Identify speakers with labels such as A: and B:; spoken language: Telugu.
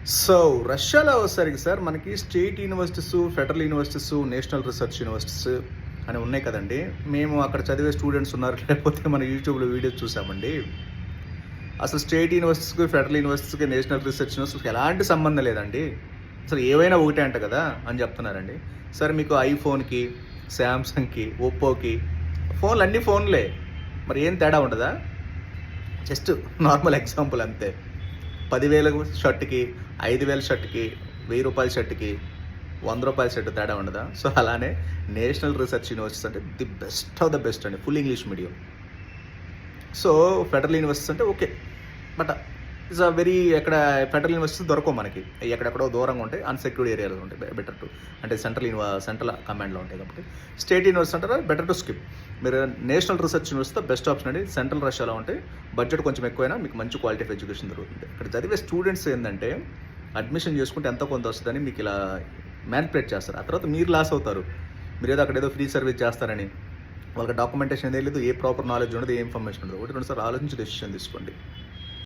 A: సో రష్యాలో వచ్చేసరికి సార్ మనకి state universities, federal universities, national research universities అని ఉన్నాయి కదండి. మేము అక్కడ చదివే స్టూడెంట్స్ ఉన్నారు, లేకపోతే మన యూట్యూబ్లో వీడియోస్ చూసామండి. అసలు స్టేట్ యూనివర్సిటీస్కి, ఫెడరల్ యూనివర్సిటీస్కి, నేషనల్ రీసెర్చ్ యూనివర్సిటీస్కి ఎలాంటి సంబంధం లేదండి. అసలు ఏవైనా ఒకటే అంట కదా అని చెప్తున్నారండి. సార్ మీకు ఐఫోన్కి, శాంసంగ్కి, ఒప్పోకి ఫోన్లు అన్ని ఫోన్లే, మరి ఏం తేడా ఉండదా? జస్ట్ నార్మల్ ఎగ్జాంపుల్ అంతే. 10,000 షర్ట్కి, 5,000 షర్ట్కి, 1,000 రూపాయల షర్ట్కి, 100 రూపాయల షర్ట్ తేడా ఉండదా? సో అలానే నేషనల్ రీసెర్చ్ యూనివర్సిటీస్ అంటే the best of the best అండి, full English medium. So federal universities అంటే ఓకే, బట్ ఇట్స్ వెరీ ఎక్కడ ఫెడరల్ యూనివర్సిటీస్ దొరకవు మనకి, ఎక్కడెక్కడో దూరంగా ఉంటాయి, అన్సెక్యూర్డ్ ఏరియాలో ఉంటాయి. బెటర్ టు అంటే సెంట్రల్ కమాండ్లో ఉంటాయి కాబట్టి. స్టేట్ యూనివర్సిటీ అంటారా, బెటర్ టు స్కిప్. మీరు national research university best option అండి. సెంట్రల్ రష్యాలో ఉంటాయి, బడ్జెట్ కొంచెం ఎక్కువైనా మీకు మంచి క్వాలిటీ ఆఫ్ ఎడ్యుకేషన్ దొరుకుతుంది. ఇక్కడ చదివే స్టూడెంట్స్ ఏంటంటే అడ్మిషన్ చేసుకుంటే ఎంతో కొంత వస్తుందని మీకు ఇలా మ్యానిపులేట్ చేస్తారు. ఆ తర్వాత మీరు లాస్ అవుతారు. మీరు ఏదో అక్కడ ఏదో ఫ్రీ సర్వీస్ చేస్తారని. వాళ్ళకి డాక్యుమెంటేషన్ ఏది లేదు, ఏ ప్రాపర్ నాలెడ్జ్ ఉండదు, ఏ ఇన్ఫర్మేషన్ ఉండదు. ఒకటి రెండు సార్లు ఆలోచించి డెసిషన్ తీసుకోండి.